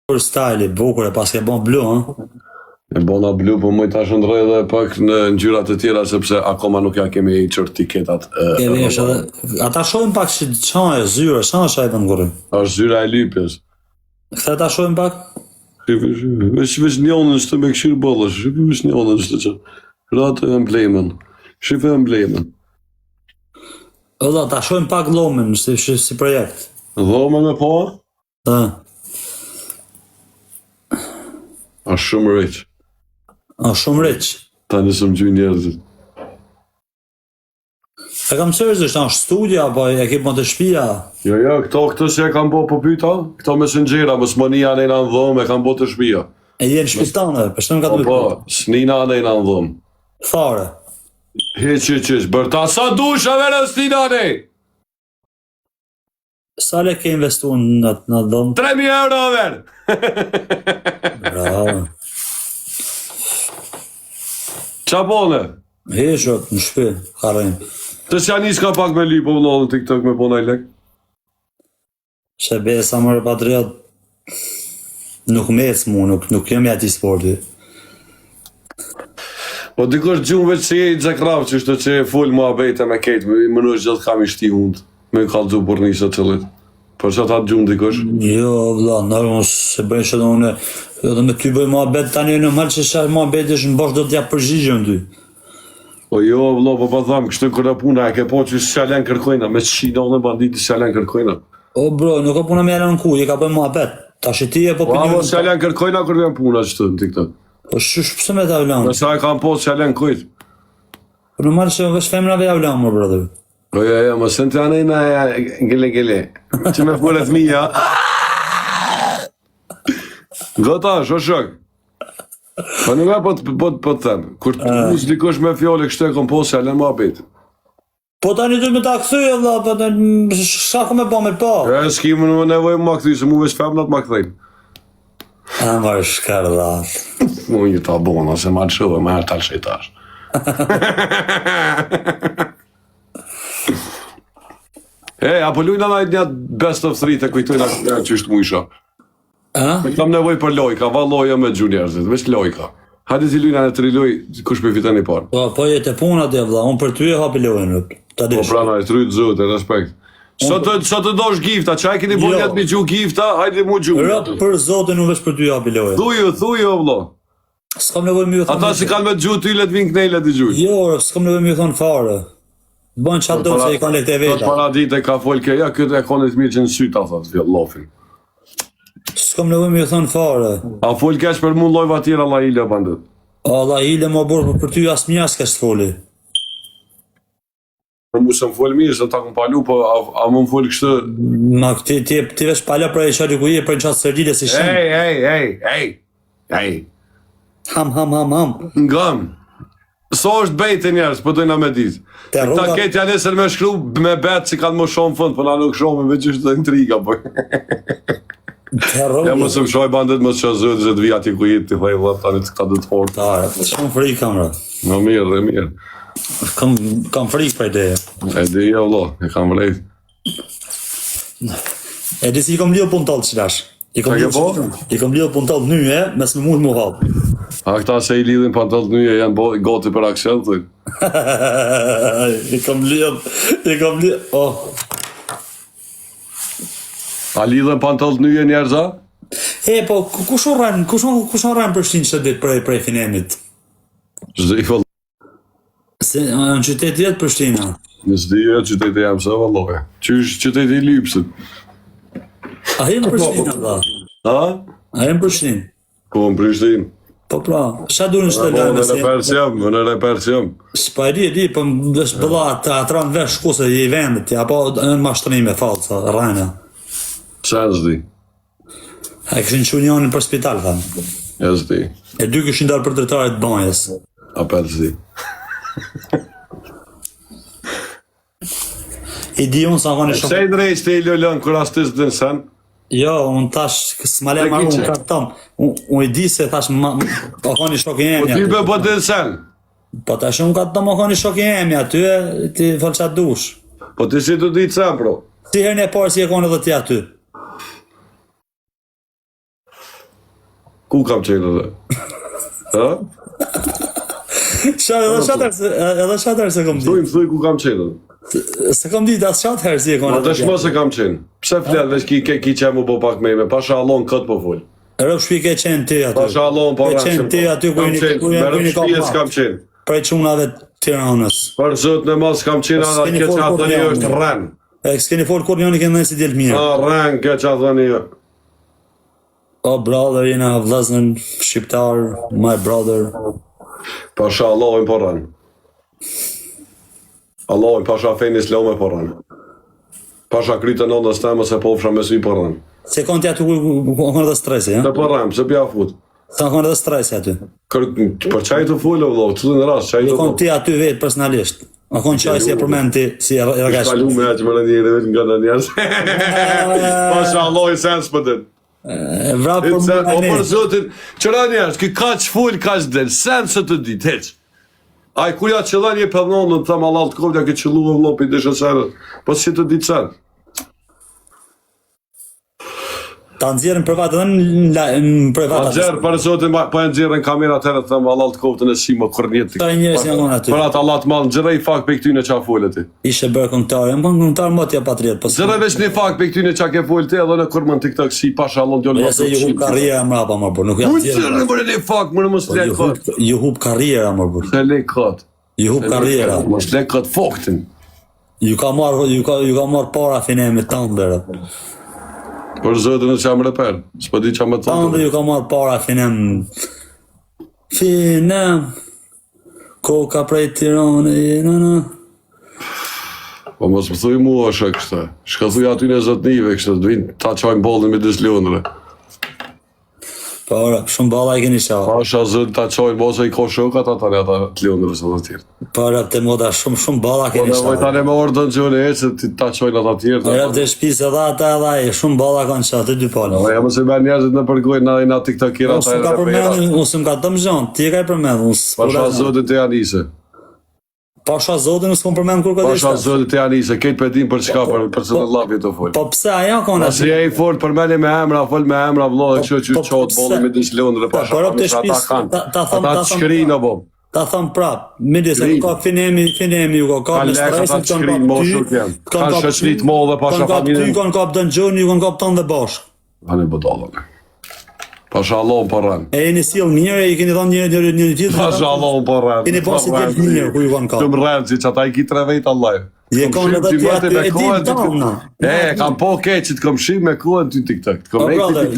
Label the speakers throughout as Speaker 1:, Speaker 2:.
Speaker 1: Për style, bukur e pas ke bon blu, ha?
Speaker 2: E bona blu, po më tash ndroj edhe pak në ngjyrat e tjera sepse akoma nuk ja kemi çrt tiketat.
Speaker 1: Ata shohin pak si çfarë zyra, çfarë ai ngurrin.
Speaker 2: Është zyra e lypjes.
Speaker 1: Këta ta shohin pak.
Speaker 2: Veç njënën është me këshirë bollësh, veç njënën është që. Ratë emblemen. Shifë emblemen.
Speaker 1: Edhe ta shohin pak llomin si projekt.
Speaker 2: Dhomen e po? Është shumë rriq.
Speaker 1: Shumë rriq.
Speaker 2: Ta nisëm gjy njerëzit.
Speaker 1: E kam seriozisht, është studia, apo e ke bën të shtëpia?
Speaker 2: Jo, këto që e kam bo po pyta, këto messengjera, mësmonia anejna në dhëm, e kam bo të shtëpia.
Speaker 1: E jenë shpitane, për shëmë ka të
Speaker 2: Po, snina anejna në dhëm.
Speaker 1: Fare.
Speaker 2: Hiq, bërta sa dusha vere snina anej!
Speaker 1: Sa le ke investu në dhëm?
Speaker 2: 3.000 euro verë!
Speaker 1: Bravo.
Speaker 2: Qa bone?
Speaker 1: Heshot, në shpi, karrejnë.
Speaker 2: Të që anis ka pak me li, po vëllohë në TikTok me bona i lek?
Speaker 1: Që besa mërë patriot, nuk mec mu, nuk jam ati sporti.
Speaker 2: Po dikush gjumë veç që je i Gjekrav, që është që e full mua bejte me kejtë, më nështë gjithë kam i shti hundë, me kalëzu për njësë të qëllit. Për që ta të gjumë dikush?
Speaker 1: Jo, vla, nërë se bëjnë që do une, edhe me ty bëjmë mua bet tani në malë që shë mua bet ishë në bosh do t'ja përgjigjën ty.
Speaker 2: Po jo, vlo, po pa thamë, kështë kërë puna, e ke po që shalen kërkojna, me qina në banditi shalen kërkojna.
Speaker 1: O bro, nuk ka puna me jelën në ku, je ka bëjmë mua bet. Ta që ti e po
Speaker 2: pënjën... Po, shalen kërkojna kërë vjen puna që të në TikTok.
Speaker 1: Po shush, pëse me ta vlanë?
Speaker 2: Nësa e kam po shalen kujt.
Speaker 1: Po në marë që vesh femrave ja vlanë, më brother.
Speaker 2: Po jo, më sënë të anejna gele. Që me furet mija. Gota, shok. Po nuk e po të themë, kur të musë dikush me fjole kështë e kom posë e ma bitë.
Speaker 1: Po tani du me ta këthyje, vla, po tani shako me ba me pa.
Speaker 2: E, s'ki më në nevojë më këthy, se mu veç femnat ma këthejnë.
Speaker 1: A marë shkardat.
Speaker 2: Mu një ta bona, se ma të shëve, ma herë talë shejtash. Apo lujna na një best of 3 të kujtojna që ishtë mu isha. Kam nevoj për lojka, va loja me gjunjerzit, veç lojka. Hajde si lujna në 3 loj, kush për fitan i parë.
Speaker 1: Po jetë e puna dhe vla, unë për ty e hapi lojnë.
Speaker 2: Po prana, e trytë zëtë, e respekt. Sa të dosh gifta, qaj keni bo njetë mi gju gifta, hajde mu gju.
Speaker 1: Rëp për zotin unë veç për ty e hapi lojnë.
Speaker 2: Thuju, vlo.
Speaker 1: S'kam nevoj mi ju thonë.
Speaker 2: Ata si kanë me gju ty, let vinë knejlet i gju.
Speaker 1: Jo, s'kam nevoj mi ju thonë fare. Bënë qatë do që i kanë lekte veta.
Speaker 2: Para dit e ka folke, ja këtë e konit mirë që në syta, thot, lofin.
Speaker 1: S'kam nevoj mi ju thonë fare.
Speaker 2: A folke është për mund lojva tjera la ile bandet?
Speaker 1: La ile më borë, për ty asë një asë kështë foli.
Speaker 2: Për mu se më folë mirë, se ta këm palu, po a më më folë kështë...
Speaker 1: Ma ti vesh pala për e qëri ku je, për në qatë sërdile si shemë.
Speaker 2: Ej.
Speaker 1: Ham.
Speaker 2: Ngam. So është bejtë njerës, po dojna me ditë. Ta ketë janë esër me shkru me betë që kanë më shumë fënd, po na nuk shumë me që është të intriga, po. Ja më së më shoj bandet më që zëtë që të vijat i ku jitë, të thaj vëtë tani të këta dhe të fortë.
Speaker 1: Shumë frikë kam, ra.
Speaker 2: Në mirë.
Speaker 1: Kam frikë për ideje.
Speaker 2: E di jo, lo, e kam vrejt.
Speaker 1: E di si i kom lido pun talë qilash. I kom lido pun talë njëje, mes me mund më halë.
Speaker 2: A këta se i lidhin pantallë të njëje janë goti për aksion, thuj?
Speaker 1: I kom lido,
Speaker 2: A lidhen pantallë të njëje njerëza?
Speaker 1: Po, kush rranë për shtinë që ditë prej finemit?
Speaker 2: Zdi fëllë.
Speaker 1: Se në qytet jetë për shtina?
Speaker 2: Në zdi jetë qytet e jam se vëllohe. Qysh qytet i lypsit?
Speaker 1: A jenë për shtina, da? A jenë për shtinë?
Speaker 2: Po, në Prishtinë.
Speaker 1: Po pra, qa du në shtë lënë?
Speaker 2: Në repercium.
Speaker 1: Shpa e di, po më bëlla të atranë vesh shkuse i vendit, apo në mashtrime falsa, rajna.
Speaker 2: Qa në zdi?
Speaker 1: A këshin që unionin për spital, thamë.
Speaker 2: E zdi.
Speaker 1: E dy këshin darë për dretarit banjes.
Speaker 2: A për zdi.
Speaker 1: I di unë sa koni shumë...
Speaker 2: Se i drejsh të i lëllën kër astis të sen?
Speaker 1: Jo, unë tash, s'male ma unë ka tëmë. Unë i di se tash ma koni shok i emja.
Speaker 2: Po ty be po të sen?
Speaker 1: Po tash unë ka tëmë ma koni shok i emja, ty e ti falë qatë dush.
Speaker 2: Po ti si të ditë sen, bro?
Speaker 1: Si herën e parë si e koni dhe ti aty.
Speaker 2: Ku kam qenë edhe? Ha?
Speaker 1: Edhe shatar se kom
Speaker 2: Më thuj ku kam qenë edhe?
Speaker 1: Se kom ditë as qatë herë si e kona.
Speaker 2: Ma dëshmo se kam qenë. Pse flet veç ki që mu bo pak me ime, pasha allon këtë po full.
Speaker 1: Rëp shpi ke qenë ti aty.
Speaker 2: Pasha allon po
Speaker 1: Ke qenë ti aty ku jeni ka
Speaker 2: shpijes kam qenë.
Speaker 1: Prej qunave Tiranës.
Speaker 2: Për zot në mos kam qenë anë këtë që atë një është rren.
Speaker 1: E s'keni folë kur njëni kënë si djelë mirë.
Speaker 2: Rren këtë që atë një.
Speaker 1: O brother, jena vllazën shqiptar, my brother.
Speaker 2: Pasha Allahin po rren. Allahin pasha fejnë islame po rren. Pasha krytë në ndës temë se po fsha me sy po rren.
Speaker 1: Se konë të aty ku konë dhe stresi, ja?
Speaker 2: Se po rren, se pja fut.
Speaker 1: Se konë dhe stresi aty.
Speaker 2: Për qaj të fullë, vlo, të në rast, qaj të
Speaker 1: konë ti aty vetë personalisht. A konë qaj si e përmen ti, si e ragash.
Speaker 2: Shkalu me që më rëndjeri vetë nga në njerës. Pasha Allahin sens për dit.
Speaker 1: Vrap për më
Speaker 2: O për zotin, qëra njerës, ki ka që full, ka që del, sensë të dit, heq. Aj, kur ja qëllan je pëllnon, në të thamë Allah të kovja, ke qëllu e vlopi dhe shësërët, pas që të ditë sen.
Speaker 1: Ta nëzirën privat edhe në privat.
Speaker 2: Ta nëzirën për zotin, pa e nëzirën kamerat herë, të thamë Allah të kovë të në shima kërnjet.
Speaker 1: Ta njërës janë onë aty.
Speaker 2: Për atë Allah të malë, në gjërej fakt për këtyne qa fullë ti.
Speaker 1: Ishe bërë këngtarë, më këngtarë më t'ja patriot.
Speaker 2: Gjërej veç një fakt për këtyne qa ke fullë ti, edhe në kur më në TikTok si pasha Allah në
Speaker 1: djollë. Se ju hub karriera më rapa më bërë, nuk janë
Speaker 2: zirë. Mërë një fakt, mërë më s'lek këtë.
Speaker 1: Ju hub karriera më bërë.
Speaker 2: Se lek këtë.
Speaker 1: Ju hub karriera.
Speaker 2: Më s'lek këtë faktin.
Speaker 1: Ju ka marrë para finemit të ndërë.
Speaker 2: Për zotin në që më reper, s'po di që më të
Speaker 1: të ndërë ju ka marrë para finem. Koka prej Tirane,
Speaker 2: Po mos më thuj mua është kështë, shka thuj aty në zotnive kështë, të vinë ta qajnë bollin me 2 lëndre.
Speaker 1: Para, shumë balla I keni shaha.
Speaker 2: Pasha zënë ta qajnë bosa I ko shokat ata në ata të lëndre së të tjerë.
Speaker 1: Para, të moda shumë balla keni shaha.
Speaker 2: Po nevoj tani me orë të në gjone e që ta qajnë ata tjerë.
Speaker 1: Para, të shpisë edhe ata edhe shumë balla kanë shaha, të dy palë.
Speaker 2: Ja më se me njerëzit në përgojnë na TikTokera ata e repera.
Speaker 1: Unë ka të më gjonë, ti e ka I përmenë.
Speaker 2: Pasha zotin të janise.
Speaker 1: Pasha zotin nësë kom përmenë kur këtë
Speaker 2: Pasha zotin të janise, ketë pëtim për çka për së në lapje të folë.
Speaker 1: Po pse aja kona?
Speaker 2: Asi e I folë përmeni me emra, folë me emra, vlo, e që qotë bolli me 2 lëndre, pasha ata kanë. Ata të shkrinë, o bom.
Speaker 1: Ta thëmë prap, midis, e ka finemi ju ka me stresin,
Speaker 2: kanë shëqrit mo dhe pasha familjen.
Speaker 1: Kanë kap të në gjoni, ju kanë kap të në dhe bashkë.
Speaker 2: Kanë I bëdallën. Pasha Allah më përren.
Speaker 1: E jeni silë mirë, I keni thonë një tjetë.
Speaker 2: Pasha Allah më përren.
Speaker 1: Keni pas I tjetë mirë, ku ju kanë kap.
Speaker 2: Të më rrenë, që ata I ki 3 vejtë Allah.
Speaker 1: Je kanë edhe tjetë, e din tonë.
Speaker 2: Kam po keq që të kom shim me kohën ty TikTok.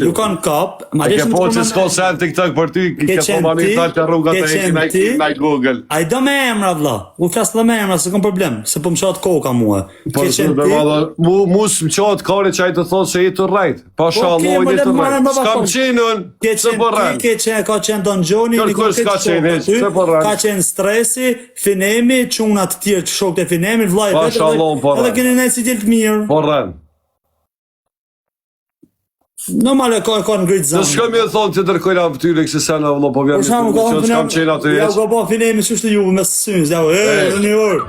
Speaker 1: Ju kanë kap.
Speaker 2: E ke po që s'ko sen TikTok për ty, ke po mani të që rrugat e hekin na I Google.
Speaker 1: A I do me emra vla, u flasë dhe me emra, se kom problem, se po më qatë koka mua.
Speaker 2: Mus më qatë kare që a I të thonë se I të rrejt. Pasha Allah I të rrejt. S'kam qenën, se po rrejt.
Speaker 1: Ka qenë Don Gjoni, ka qenë stresi, finemi, qunat të tjerë që shok të finemi, vlaj edhe keni nejtë si tjelë të mirë.
Speaker 2: Po rren.
Speaker 1: Normale ka në gritë zanë.
Speaker 2: Në shka mi e thonë që tërkojna për tyre kësi sena vëllo, po vjerë që s'kam qenë atë
Speaker 1: ja ka po finemi që shtë juve me sësynës, ja në një orë.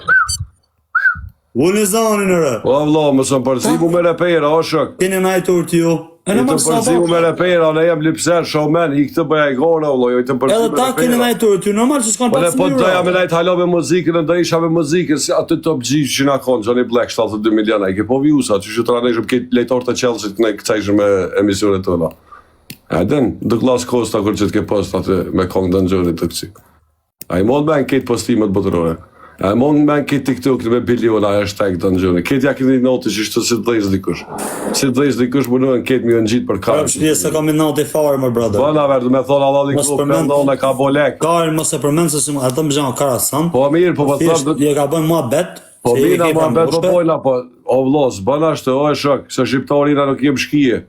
Speaker 1: Unë në zanin e re.
Speaker 2: Po vëllo, më së më përzimu me repera, o shok.
Speaker 1: Keni najtur t'ju.
Speaker 2: I të përzimu me repera, ne jem lipser, showman, I këtë bëja I gona, vëllo, I të përzimu me repera.
Speaker 1: Edhe ta keni najtur t'ju, normal që s'kanë pak së
Speaker 2: Po doja me najtë halo me muzikën, ndër isha me muzikën, si aty top gjishë që nga konë, Johnny Black, 72 miliona, I ke po vjusa, që që të raneshëm këtë lejtor të Chelsea, ne këcajshëm me emisionet të la. A den, Douglas Costa, kur që të ke post aty me kongë dëngjërit të kësi. A I mod me në këtë postimet botërore. A I mod me në këtë TikTok me biliona hashtag dëngjërit. Këtë ja këtë një notë që shtë si të dhejsh dikush. Si të dhejsh dikush më nëhen këtë mjë në gjitë për karë.
Speaker 1: Shpje se kam i natë I farë, më brother.
Speaker 2: Bëna verdu me thonë Allah li klub, me ndonë e ka bo lek.
Speaker 1: Karë, mos e përmenë se si më atë më gjanë karasan.
Speaker 2: Po mirë, po thëmë...
Speaker 1: Je ka bënë mua bet.
Speaker 2: Po bina mua bet, po pojna, po... O vlos, bëna shtë, o e shok, se shqiptarina nuk jem shkije.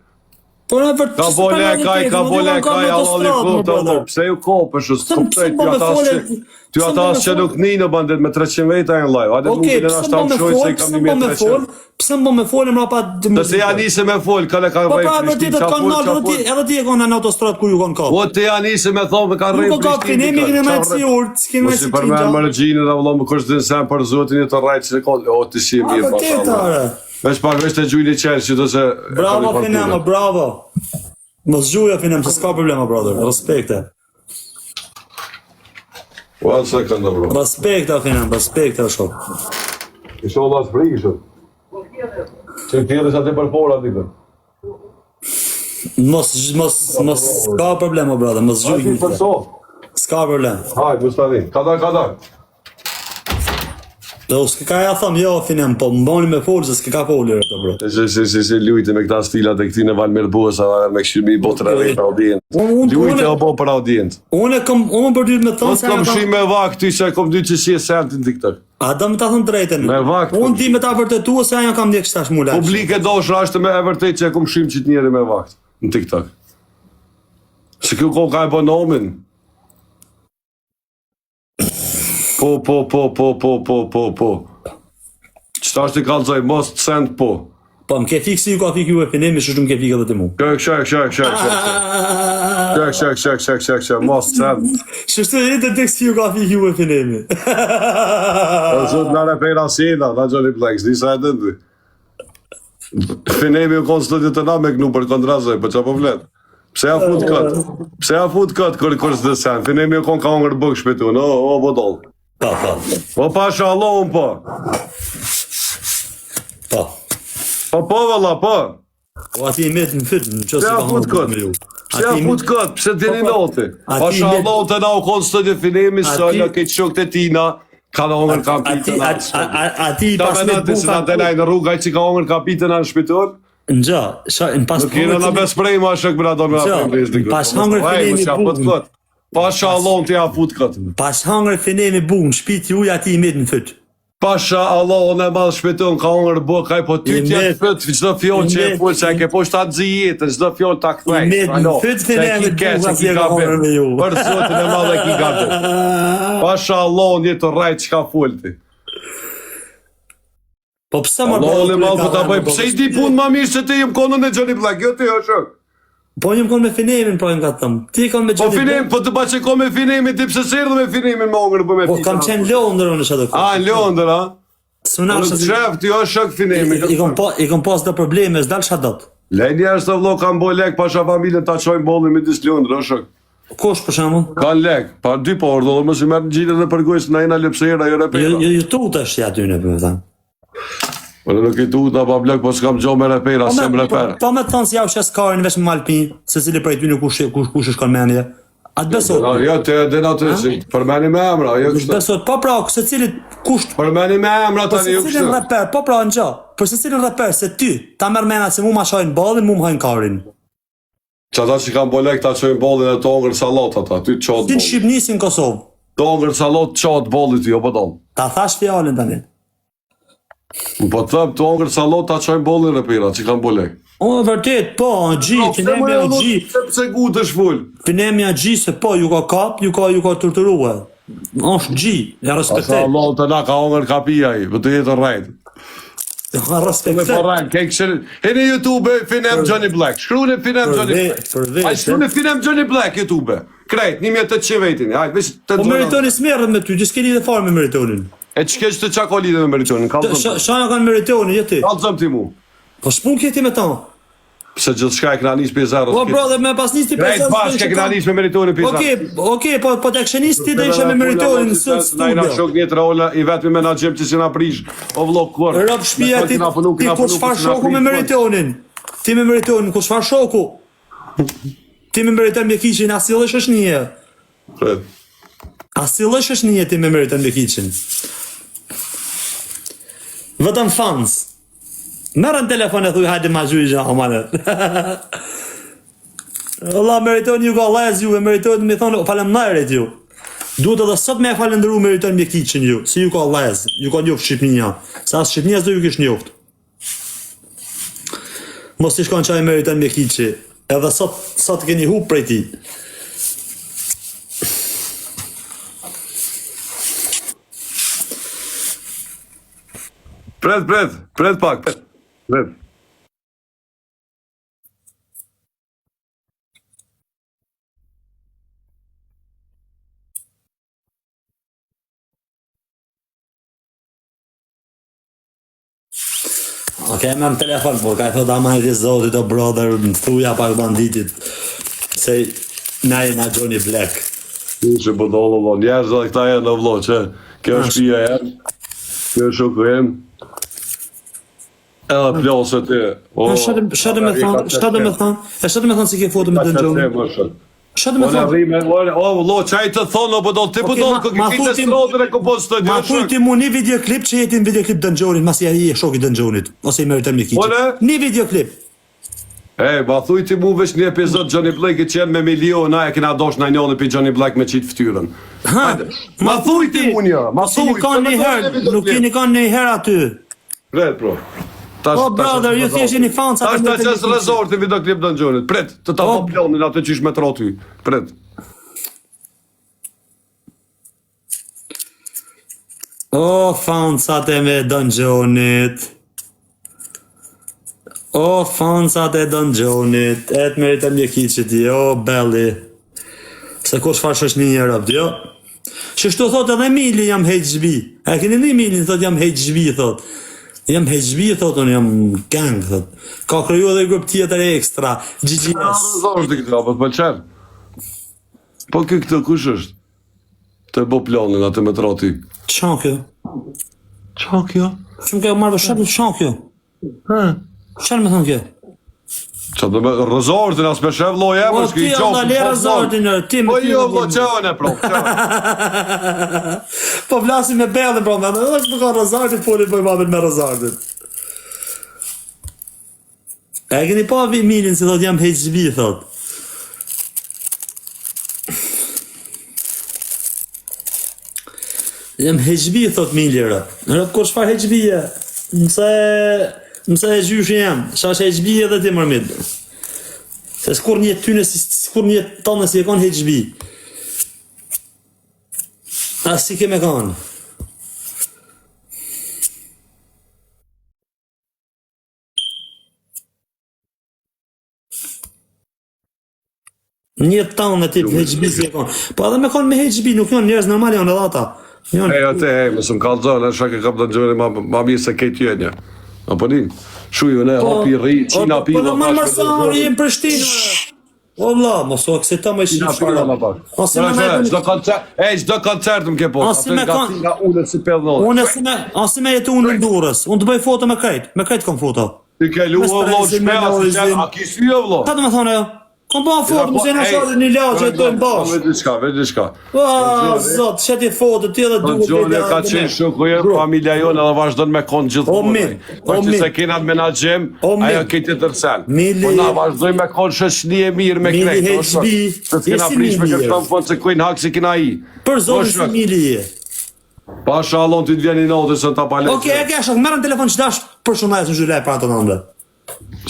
Speaker 2: Ka bo lekaj, Allah li klub të më. Pse ju kopësh, ty ata asë që nuk një në bandet me 300 vejta e në live.
Speaker 1: Okej, pëse më me folë, më rapa...
Speaker 2: Nëse ja njëse me folë, ka le ka rejë Prishtin,
Speaker 1: edhe ti e konë në autostrat ku ju konë kapë.
Speaker 2: Po të ja njëse me thonë me ka rejë Prishtin.
Speaker 1: Nuk ka najtë si urtë, s'kene najtë si
Speaker 2: qinqa. Po si përmen më rëgjinë dhe vëllonë më kështë dhe nësen për zotin e të rajtë që ne konë, o të shi mirë, pasha. Vesh pak vesh të gjujnë I qërë që të se...
Speaker 1: Bravo, Finema, bravo. Mos gjuja finem, se s'ka problema, brother. Respekte.
Speaker 2: One second, bro.
Speaker 1: Respekte, finem, respekte, shok.
Speaker 2: Inshallah s'prishët. Që tjerë sa të përpora, dikën.
Speaker 1: Mos, s'ka problema, brother, mos gjuja. S'ka problem.
Speaker 2: Hajt, Mustani, kada.
Speaker 1: Do s'ka ja thom, jo, finem, po mbani me folë, se s'ka folë, bro.
Speaker 2: Se lujte me këta stilat e këtine Valmir Busa, me këshirmi botra dhe për audient. Lujte o bo për audient.
Speaker 1: Unë për dyrë me thonë se...
Speaker 2: Kom shi me vakt, ty se kom dy që si e sentin TikTok.
Speaker 1: A da me ta thënë drejten.
Speaker 2: Me vakt.
Speaker 1: Unë di me ta vërtetua se aja kam ndjek shtash mu laqë.
Speaker 2: Publike doshra është me e vërtet që e kom shim qitë njeri me vakt në TikTok. Se kjo ko ka e bo nomin. Po. Qëta është i kalëzaj, mos të send po.
Speaker 1: Po, më ke fikë si ju ka fikë ju e finemi, shështë më ke fikë edhe të mu.
Speaker 2: Shek, mos të send.
Speaker 1: Shështë e të tek si ju ka fikë ju e finemi.
Speaker 2: Zot në repera sida, da Johnny Plex, disa e dëndi. Finemi u konë studiu të na me gnu për kontrazoj, për qa po vlet. Pse ja fut kët kër së dësen, finemi u konë ka ongër bëgë shpetun, o bodol. Po pasha Allahun po. Po valla po.
Speaker 1: O ati i metë në fytë, në qësë
Speaker 2: ka fut kët. Pse ja fut kët, pse t'jeni noti. Pasha Allahun të na u konë studiu finemi, së në këtë shok të tina, ka në ongër kapitën anë.
Speaker 1: Ati i pas me
Speaker 2: buka. Ta venaj në rrugaj që ka ongër kapitën anë shpetun.
Speaker 1: Nxha, në pas
Speaker 2: nuk jena në besprej ma shëk bëra do me
Speaker 1: në pas hangër finemi bukë.
Speaker 2: Pasha Allahun t'ja fut këtë.
Speaker 1: Pas hangër finemi bukë, në shpiti uj ati i metë në fytë.
Speaker 2: Pasha Allahun e madhë shpetun, ka hangër bukë, po ty t'ja të fytë, qdo fjoll që e full, që e ke po shtatë zijetën, qdo fjoll t'a këthej.
Speaker 1: I metë në fytë finemi bukë, ati e ka hangër me ju.
Speaker 2: Për zotin e madhë e ki gabet. Pasha Allahun jetë rajtë që ka full ti.
Speaker 1: Po pëse më
Speaker 2: Allahun e madhë po t'a bëj, pëse i di punë ma mirë se ti jem konën e Johnny Black, jo ti o shok.
Speaker 1: Po njëm konë me finemin, po njëm ka thëmë. Ti konë me Johnny Black.
Speaker 2: Po finemin, po të ba që konë me finemin, ti pëse sirë dhe me finemin më ongërë për me
Speaker 1: finemin. Po kam qenë Londër unë shë të kërë.
Speaker 2: A, Londër, a?
Speaker 1: Suna
Speaker 2: shë të shëfë, ti o shok finemin.
Speaker 1: I kom pas dhe probleme, s'dal shadat.
Speaker 2: Lej njerës të vlo kam bo lek, pasha familjen ta qojnë bollin me disë Londër, o shok.
Speaker 1: Kosh për shamu?
Speaker 2: Kan lek, pa dy po ordo, më si merë në gjitë dhe përgojës në ina lepsera, jo repera.
Speaker 1: Jo tu të është ja ty në për me
Speaker 2: Po në nuk i tu të pa blek, po s'kam gjo me repera, se më repera.
Speaker 1: Po me të thonë si ja u shes karin vesh më Malpin, se cili prej ty në kush është konmenje. A të besot?
Speaker 2: Jo, të edhe në të si, përmeni me emra, jo kështë.
Speaker 1: Besot, po pra, se cili kusht...
Speaker 2: Përmeni me emra tani, jo kështë.
Speaker 1: Po se cilin reper, po pra, në gjo, për se cilin reper, se ty, ta merë mena se mu ma shojnë ballin, mu më hajnë karin.
Speaker 2: Që ata që kam bolek ta qojnë ballin e të ongër salat ata, ty të qatë
Speaker 1: ballin. Ty në Shqipnisi në Kosovë.
Speaker 2: Të ongër salat qatë ballit ty, jo përdojnë.
Speaker 1: Ta thash fjallin tani.
Speaker 2: Po të thëmë, të ongër salat ta qojnë ballin repera, që kam bolek.
Speaker 1: O, vërtet, po, në gji, finemja në gji.
Speaker 2: Pse gu të shfull?
Speaker 1: Finemja në gji, se po, ju ka kap, ju ka torturua. është gji, ja respektet.
Speaker 2: Asa Allah të na ka ongër kapia i, për të jetë rrejt.
Speaker 1: Ja respektet.
Speaker 2: Hini YouTube, Finem Johnny Black. Shkru në Finem Johnny Black. Aj, shkru në Finem Johnny Black YouTube. Krejt, 1800 vetin.
Speaker 1: Po Meritoni s'merët me ty, që s'keni dhe farë me Meritonin.
Speaker 2: E që kesh të qako lidhe me Meritonin?
Speaker 1: Shana kanë Meritonin, jeti?
Speaker 2: Kalëzëm ti mu.
Speaker 1: Po shpun këti me ta.
Speaker 2: Pse gjithë shka e këna njës për zero.
Speaker 1: Po brother, me pas njës ti për
Speaker 2: zero. Krejt bashkë e këna njës me Meritonin për zero.
Speaker 1: Okej, po të kështë njës ti dhe ishe me Meritonin në sëtë studio.
Speaker 2: Na i shok një të rola, i vetë me menagjem që si na prish. O vlog kërë.
Speaker 1: Rëp shpia ti ku shfar shoku me Meritonin. Ti me Meritonin, ku shfar shoku. Ti me Meritonin me kishin, asilësh është një. Asilësh është një ti me Meritonin me kishin. Vëtëm fans. Merën telefon e thuj, hajde ma gjujgja, amanet. Allah, Meritoni ju ka lez ju, e Meritoni me thonë, falem najret ju. Duhet edhe sot me e falendëru Meritoni me kiqin ju, si ju ka lez, ju ka njoft Shqipnia. Sa Shqipnia s'do ju kish njoft. Mos t'i shkon qaj Meritoni me kiqi, edhe sot keni hup prej ti.
Speaker 2: Pret pak. Pret.
Speaker 1: Ok, kemë në telefon, por ka e thot amajt i zotit o brother, në thuja pak banditit, se na e na Johnny Black.
Speaker 2: Që bëdollë, vlo, njerëz dhe këta e në vlo, që kjo është pia e, kjo është shoku em, edhe plosët e,
Speaker 1: Shëtë me thonë si ke foto me Don Johnny. Shëtë me thonë.
Speaker 2: Vlo, qaj të thonë, o bëdollë, ti bëdollë, këtë e srodër e këpos të
Speaker 1: ma thuj ti mu një videoklip që jeti në videoklip Don Johnny, mas i e shoki Don Johnny, ose i meritëm një kiqë. Një videoklip.
Speaker 2: Ma thuj ti mu veç një epizod Johnny Black që jenë me miliona e kena dosh në njënë për Johnny Black me qitë ftyrën. Ma thuj ti mu një, ma thuj.
Speaker 1: Nuk keni kanë një herë aty.
Speaker 2: Red, bro.
Speaker 1: O, brother, ju thjesht jeni fanë sa
Speaker 2: të më të qesë rezort në videoklip Don Johnny. Pret, të ta po plonin atë qish me troty. Pret.
Speaker 1: O, fansat e me Don Johnny. O, fansat e Don Johnny, e të meritëm një kiqit, jo, belli. Se kush fash është një njërëp, jo. Që shtu thot edhe Mili jam HB. E keni një Mili, thot jam HB, thot. Jam HB, thot, unë jam gang, thot. Ka kryu edhe grup tjetër ekstra, GGS.
Speaker 2: Zorë të këtë, po të pëlqen. Po këtë kush është? Të bo plonin atë me troti.
Speaker 1: Qa kjo?
Speaker 2: Qa kjo?
Speaker 1: Që më ke marrë vëshet, qa kjo? Qënë me thonë kjo?
Speaker 2: Qa do me rëzortin, as me shef loj e, më shki i qofë.
Speaker 1: O, ti onda le rëzortin, ti me
Speaker 2: po jo, vlo, qënë e pro,
Speaker 1: po vlasim me bellin, bro, me është më ka rëzortin, foli po i babin me rëzortin. E keni pa Milin, si thot jam HB, thot. Jam HB, thot Milira. Në kur shfar HB-e? Mëse e gjyshë jam, shash HB edhe ti mërmit. Se s'kur një tyne, s'kur një tonë si e kanë HB. As si keme kanë. Një tonë e tip HB si e kanë. Po edhe me kanë me HB, nuk janë njerëz normal janë edhe ata.
Speaker 2: Mësë më kalëzën, e shak e kap të gjëri ma mirë se kejtë jënja. Apo nin, shuju ne hapi rri, qina pila
Speaker 1: po më mërsari e në Prishtinë. O vlla, mos o kësita më
Speaker 2: qina pila ma pak. Çdo koncert më ke po. Atë nga ulet si pedhnollë.
Speaker 1: Unë me jetu unë në Durrës. Unë të bëj foto me krejt kom foto.
Speaker 2: Ti ke lu o vlo shpela, a ki sy o vlo?
Speaker 1: Ta të më thonë, kom ba foto, më se në shorë një lagë e të në bashkë.
Speaker 2: Vetë diçka.
Speaker 1: Zot, sheti foto, ti edhe duke
Speaker 2: Gjone ka qenë shukujer, familja jonë edhe vazhdojnë me konë gjithmonë. Që se kena të menagjim, ajo këtë të tërsen. Po na vazhdojnë me konë shëshni e mirë me krejtë. Se të kena prish me kërështëm fënë se kujnë hakë si kena i.
Speaker 1: Për zonë si Mili je.
Speaker 2: Pasha allon të të vjeni në odë se të paletë.
Speaker 1: Oke, e kësha, merë në telefon që dash për shumajës në zhulej për atë nëndë.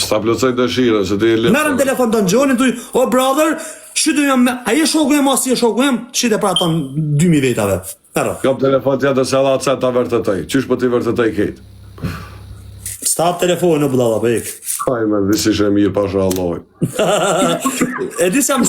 Speaker 2: Sta plëcaj dëshire, se të i lepë.
Speaker 1: Merë në telefon Don Johnny, tuj, o brother, shytu jam, a je shoku jem, as je shoku jem, shyte për atë 2000 vetave.
Speaker 2: Kam telefon tjetër se edhe atë ta vërtetoj. Qysh po ti vërtetoj kejtë?
Speaker 1: Stap telefon në budala, për ik.
Speaker 2: Hajme, visi shë mirë pasha Allahoj.
Speaker 1: E di se më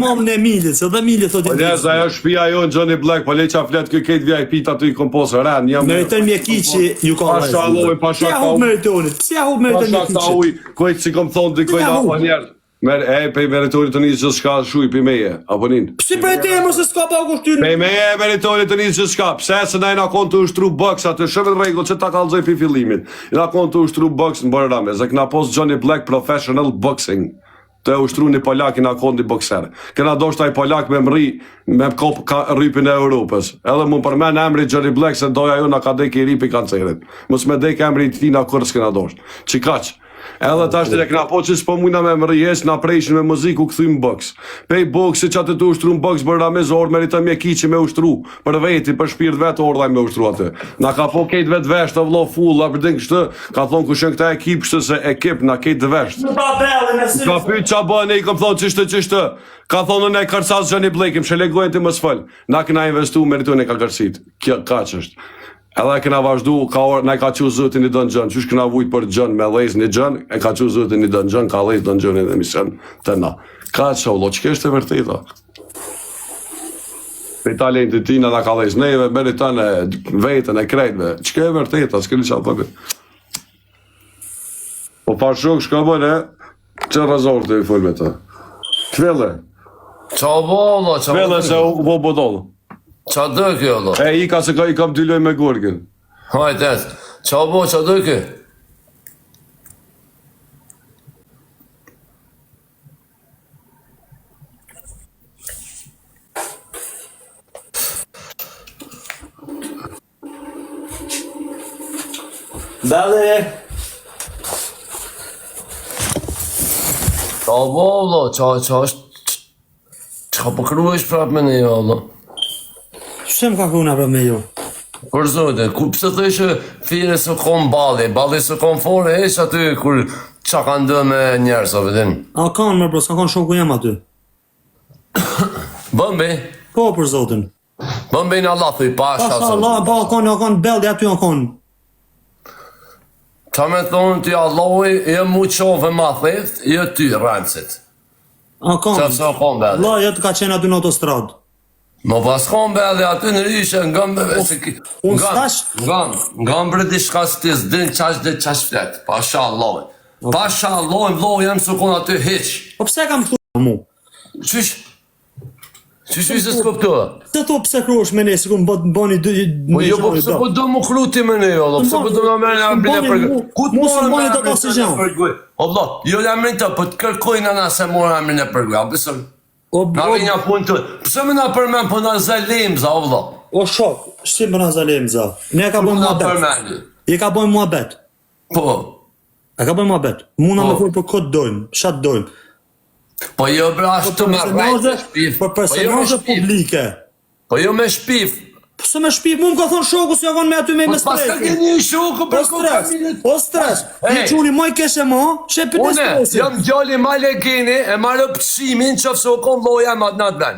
Speaker 1: më në Emilit, se dhe Emilit thot i
Speaker 2: njësë. Po ajo shpia jonë Johnny Black, po le qa fletë kjo kejtë VIP-ta të i komposë, ren, jam...
Speaker 1: Meritën mjekiqi, ju ka
Speaker 2: vajzë. Pasha Allahoj, pasha ka uj.
Speaker 1: Si ja hub meritën mjekiqi?
Speaker 2: Pasha ka uj, kojtë si kom thonë dikojnë apo njerë. Pe meritorit të njësë që s'ka shuj për meje, apo nin?
Speaker 1: Psi për e te e mëse s'ka pa kushtynë?
Speaker 2: Pe meje meritorit të njësë që s'ka, pse se na i na konë të ushtru box atë shëve regull që ta kalzoj për fillimit. I na konë të ushtru box në bërë rame, se këna post Johnny Black Professional Boxing. Të ushtru një Polak i na konë një boxer. Këna do shta i Polak me mri, me kop rripin e Europës. Edhe mu përmen emri Johnny Black se doja ju na ka dek i ripi kancerit. Mus me dek emri ti na kërës këna do shtë. Qikaq. Edhe ta është të këna po që s'po mujna me mërjes, na prejshin me muziku këthym box. Pej box, që atë të ushtru në box, bërra me zorë, meritëm mjekiqi me ushtru. Për veti, për shpirt vetë, ordaj me ushtru atë. Na ka po kejt vetë vesht, të vlo full, a përdin kështë, ka thonë kushen këta ekip, kështë se ekip na kejt vesht. Ka pyt qa bëne, i kom thonë qishtë. Ka thonë në e kërcas Johnny Black, më shëlegojnë të më sfëll. Na këna investu, meritën e ka kërcit. Ka qështë. Edhe këna vazhdu, na ka që zëtin i Don John, qysh këna vujt për John me lejz një John, e ka që zëtin i Don John, ka lejz Don John në emision të na. Ka që ullo, që kështë e vërteta? Pe talent të tina na ka lejz neve, meritën e vetën e krejtve, që kështë e vërteta, s'këllë që apëve. pa shok, shka bëne, që razor të i full me të. Kvele.
Speaker 3: Qa valla, qa
Speaker 2: Kvele se u po bodollë.
Speaker 3: Qa dë kjo, Allah?
Speaker 2: E, i ka se ka i kam dy loj me gorgin.
Speaker 3: Hajt, qa dë kjo?
Speaker 1: Belli!
Speaker 3: Qa valla, qa po kru ish prap me një, Allah?
Speaker 1: Që më ka kuna për me ju?
Speaker 3: Për zote, ku pëse të ishe fire së kom balli së kom fore, ish aty kur qa ka ndë me njerës, a vedin?
Speaker 1: A kanë më bro, s'ka kanë shoku jam aty.
Speaker 3: Bëmbi,
Speaker 1: Po për zotin.
Speaker 3: bëmbi në Allah, thuj, pasha,
Speaker 1: Pasha Allah, ba kanë beldi aty a kanë.
Speaker 3: Qa me thonë ti Allahi, e mu qove ma theft, e ty rëndësit.
Speaker 1: A
Speaker 3: Qa
Speaker 1: kanë.
Speaker 3: pëse kom belli?
Speaker 1: Allah jetë ka qenë aty në autostradë.
Speaker 3: Më pas kom belli aty në ryshe,
Speaker 1: Unë stash?
Speaker 3: Nga më bredi shka së ti zdin qash dhe qash flet, pasha Allahi. Pasha Allahi, vlo jem së kon aty hiq.
Speaker 1: Po pse kam këtu mu?
Speaker 3: Qysh? Qysh se s'koptoa?
Speaker 1: Se to pse kruash me ne, se ku më bëni dy...
Speaker 3: Po jo, po pëse po do më kruti me ne, Allah, pëse po do më mërë në amrin e përgoj. Ku të
Speaker 1: Mos më
Speaker 3: morë
Speaker 1: bëni
Speaker 3: me
Speaker 1: të
Speaker 3: amrin
Speaker 1: oksigen.
Speaker 3: e përgoj? Allah, jo në amrin të, po të kërkojnë ana se morë amrin e përgoj, a pësëm? Në rinja punë të, pëse më në përmen për në zalim, za, Allah?
Speaker 1: O shok, shtim për në zalim, za. Ne ka bëjmë
Speaker 3: Në
Speaker 1: mua bet.
Speaker 3: përmeni.
Speaker 1: I ka bëjmë mua bet.
Speaker 3: Po,
Speaker 1: E ka bëjmë mua bet. Muna
Speaker 3: Po.
Speaker 1: me full për këtë dojmë, shatë dojmë.
Speaker 3: po jo bre ashtu me rajtë shpif.
Speaker 1: Për personazhe publike.
Speaker 3: Po jo me shpif.
Speaker 1: Pse me shpif, mu më ka thonë shoku se javon me aty me
Speaker 3: Po
Speaker 1: me
Speaker 3: pas ka
Speaker 1: stres.
Speaker 3: keni një shuku
Speaker 1: O
Speaker 3: për
Speaker 1: stres,
Speaker 3: familjet.
Speaker 1: o stres.
Speaker 3: Ej.
Speaker 1: Një quni moj keshe mo, shepi të
Speaker 3: Une,
Speaker 1: stresin.
Speaker 3: jam gjalli ma legini e marrë pësimin që fëse o kom loja ma të natë ben.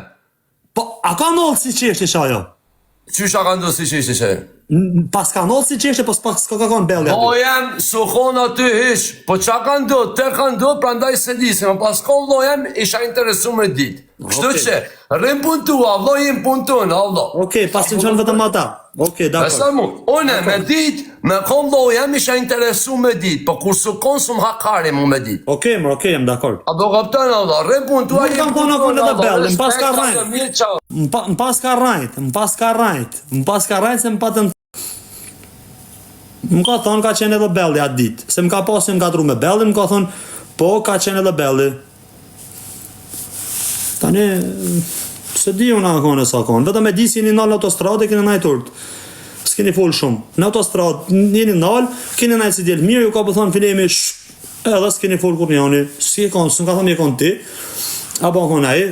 Speaker 1: Po, a ka nëllë si qeshti shajo?
Speaker 3: Qysha ka ndu si që ishte që?
Speaker 1: Pas ka nëllë si qeshti, pas s'ka ka konë belga.
Speaker 3: Po jem, su kon aty hish, po qa ka ndu, te ka ndu, pra ndaj se disim, pas kon lojem, isha interesu me dit. Kështu
Speaker 1: Okej.
Speaker 3: që, rrim pun tu, Allah jim pun tu, në Allah.
Speaker 1: Okej, pas të në qënë vetëm ata. Okej,
Speaker 3: Besa
Speaker 1: dakor.
Speaker 3: mu, une me dit, me kon lojem, isha interesu me dit, po kur su kon su m'hakari mu me dit.
Speaker 1: Okej, jam dakor.
Speaker 3: A do kapton Allah, rrim pun tu,
Speaker 1: Nuk kam thonë akon edhe bellin, pas ka rajt.
Speaker 3: rajt.
Speaker 1: Më pas ka rajt se më patën... Më ka thonë ka qenë edhe belli atë ditë. Se më ka pasin më ka tru me belli, më ka thonë, po ka qenë edhe belli. Tani, se di unë akon e sa akon. Vetëm e di si jeni nalë në autostradë e keni najtë urtë. S'keni folë shumë. Në autostradë, jeni nalë, keni najtë si djelë mirë, ju ka po thonë filemi, edhe s'keni folë kur njani. S'ke konë, s'më ka thonë një konë ti. Apo akon aji,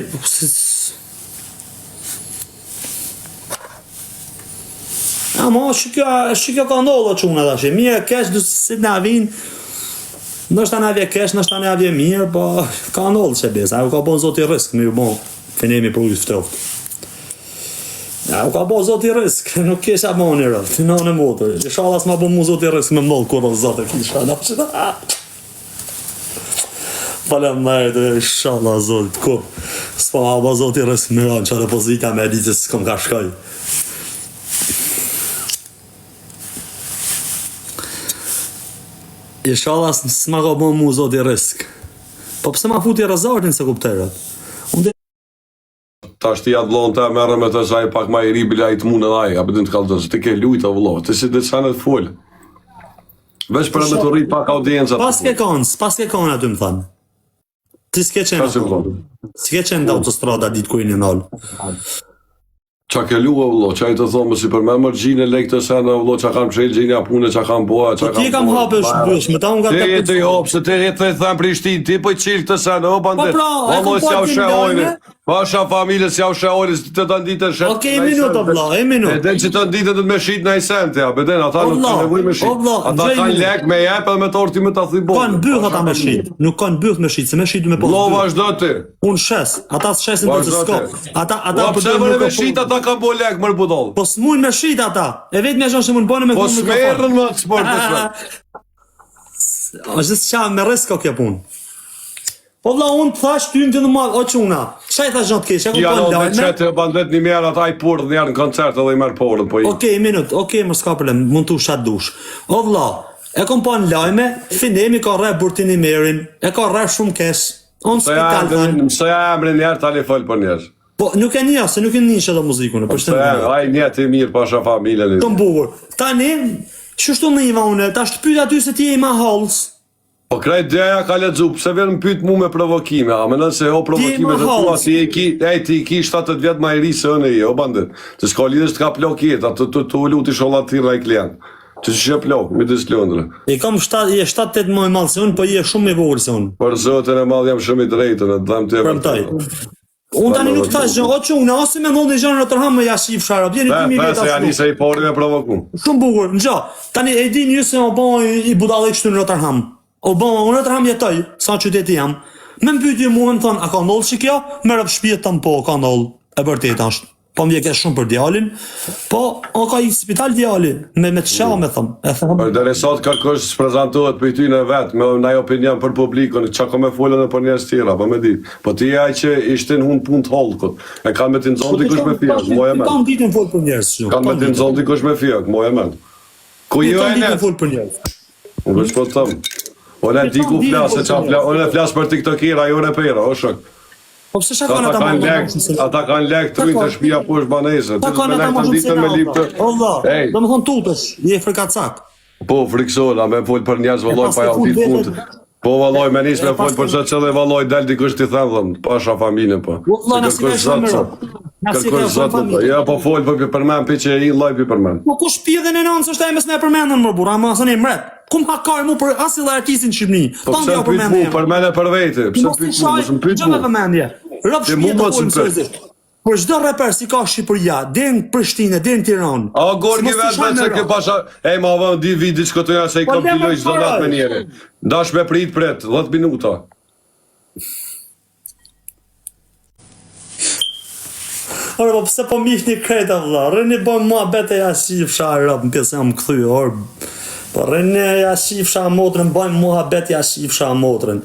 Speaker 1: Ama shikjo ka ndodhë quna tash. Mirë kesh du si na vin. Ndoshta na vje kesh, ndoshta na vje mirë, po ka ndodhë që besa. Ajo ka bon zoti risk, mirë bon. Finemi për ujtë ftoft. Ja, u ka bon zoti risk, nuk kesha bon një rëft. Në në motor. Inshallah s'ma bon mu zoti risk me mdollë kur o zote kisha. Falem mërë, inshallah zotit, kur. S'pa ma bon zoti risk me rënë, që repozita me ditë se s'kom ka shkoj. Inshallah s'ma ka bon mu zoti risk. Po pse ma futi rëzartin se kupterat?
Speaker 2: Ta shti atë vlon të merë me të shaj pak ma i ri bila i të mune dhaj, a pëtën të kalë të të ke lujta vlo, të si dhe të shanet folë. Vesh për me të rrit pak audiencët.
Speaker 1: Pas ke kanë aty më thanë. Ti s'ke qenë
Speaker 2: Ka që
Speaker 1: ato.
Speaker 2: vlo.
Speaker 1: S'ke qenë të autostrada ditë ku i një nalë.
Speaker 2: Qa ke lua vlo, qa i të thomë si për me më gjinë e lek të sena vlo, qa kam qelë gjinja pune, qa kam boa, qa
Speaker 1: Po ti kam hapë shbush, me ta unë nga
Speaker 2: Ti
Speaker 1: të
Speaker 2: e të hopë, se ti e të thëmë Prishtinë, ti po i qilë këtë sena, o bandit.
Speaker 1: Po pra, e kom
Speaker 2: Valloj, s'ja u
Speaker 1: partin
Speaker 2: shehojnë.
Speaker 1: lojme.
Speaker 2: Pasha familje, s'ja u shehojnë, si të të nditë në shetë.
Speaker 1: Okej, minutë, vlla, e minutë.
Speaker 2: E den që të nditë të me shqitë në i sente, ja, beden, ata nuk
Speaker 1: vlla,
Speaker 2: kanë nevoj me
Speaker 1: o
Speaker 2: shqitë.
Speaker 1: vlla,
Speaker 2: Ata
Speaker 1: gjej
Speaker 2: kanë
Speaker 1: minutë.
Speaker 2: lek me jep edhe me torti me ta thuj botë.
Speaker 1: Kanë byth ata me shit. Nuk kanë byth me shit, se me shit du me pas
Speaker 2: Vlo,
Speaker 1: byth.
Speaker 2: vazhdo ti.
Speaker 1: Unë shes, ata s'shesin të të
Speaker 2: Vazhdo
Speaker 1: s'ko.
Speaker 2: ti.
Speaker 1: Ata
Speaker 2: Po
Speaker 1: po
Speaker 2: pse
Speaker 1: do
Speaker 2: më me shqitë ata kanë bo lek mërë budollë.
Speaker 1: Po s'mujnë me shit ata. E vetë me gjonë që mund bënë me
Speaker 2: Po
Speaker 1: këmë
Speaker 2: s'merën më të sport të shme.
Speaker 1: është qa me risko kjo punë. Po vlla unë të thash ty në të në madhë, o quna. Qa i thash gjatë kesh, e ku
Speaker 2: Ja,
Speaker 1: po
Speaker 2: no,
Speaker 1: në
Speaker 2: me qëtë e bandet një mjerë ata i purë njerë në koncert edhe i merë porën, po i.
Speaker 1: Okej, minut, okej, më s'ka problem, mund të ushat dush. O vlla, E kom pa në lajme, Finemi ka rre Burtini Merin, e ka rre shumë kesh. On spital thanë.
Speaker 2: Mësoja emrin njerë, tani fol për njerë.
Speaker 1: Po, nuk e një, se nuk e një që do muzikun.
Speaker 2: Aj njetë i mirë, pasha familjen.
Speaker 1: Të mbugur. Tani, qështu në iva une, ta është pyta ty se ti e i ma halës.
Speaker 2: Po krejt dheja ka ledzu, pse vjen pyt mu me provokime, a menon se o provokime të tua, ti i ki 70 vjet ma i ri se ënë i, o bandit. Të s'ka lidhës të ka plok jetë, të ullu t'i sholat tira i klient. Që që shë plok, mi të s'lëndre.
Speaker 1: I kam 7-8 më i malë se unë, po i e shumë i vogël se unë.
Speaker 2: Për zotën e malë jam shumë i drejtën, e dhem të e
Speaker 1: vërtaj. Unë tani nuk thash gjë, o që unë, ose me ndonë një gjënë në tërhamë me jashif shara, bjeni 2.000 vjetë
Speaker 2: ashtu. Janë se i pori me provoku.
Speaker 1: Shumë bukur, në gjë, tani e di një se Obama i budale kështu në tërhamë. Obama, unë në tërhamë jetoj, sa qyteti jam, me më pyti mu më thënë, a ka ndollë që kjo, me rëpë shpijet të më po, ka ndollë, e vërtet ashtë. Po më vjekes shumë për djalin, po o ka i spital djali, me të shama me thëmë.
Speaker 2: Për dhe sot kërkosh së prezentohet për ty në vetë, me nëj opinion për publikën, që ka me folën e për njerës tjera, po me di. Po ti aj që ishtin hun pun të holkët, e kanë me të nëzonë dikush me fjok, moj e men.
Speaker 1: Kanë ditë në folë për njerës.
Speaker 2: Kanë me të nëzonë dikush me fjok, moj e men. Ku jo e net? Unë vësh po të thëmë. One di ku flasë, one flasë për tiktokira, jo repera, o shok.
Speaker 1: Po pëse shaka në ta më shumë?
Speaker 2: Ata kanë lek të rrinë të shpia poshtë banese.
Speaker 1: Ta kanë ata më shumë se në Allah, do më thonë tutësh, je frikacak.
Speaker 2: Po, friksola, me folë për njerës vëlloj pa ja ditë punët. Po, vëlloj, me nisë me folë për që që dhe vëlloj, del dikush t'i thëndhëm, pasha familje, po. Kërkosh zëtë, ja, po folë për men, për që e i loj për men.
Speaker 1: Po, ku shpjedhe në nënë, së shtaj mes ne për menën, më bura, ma së një mret. Kum hakar mu për asil dhe artistin Shqipni.
Speaker 2: Po, pëse më pyt mu, për men e për vete, pëse më pyt mu, mësë më pyt mu.
Speaker 1: Rëp shpjetë të folë mësëzisht. Për çdo reper si ka Shqipëria, deri në Prishtinë, deri në Tiranë.
Speaker 2: A Gorgi vetë se ke pasha, ej ma vëm di vidi që këto janë se i kam piloj çdo natë me njëri. Dash me prit 10 minuta.
Speaker 1: Ore, po pse po mihni krejta vëlla? Rëni bën muhabet e jashifsha rëp, në pjesë jam kthy, or. Po rëni jashifsha motrën, bën muhabet jashifsha motrën.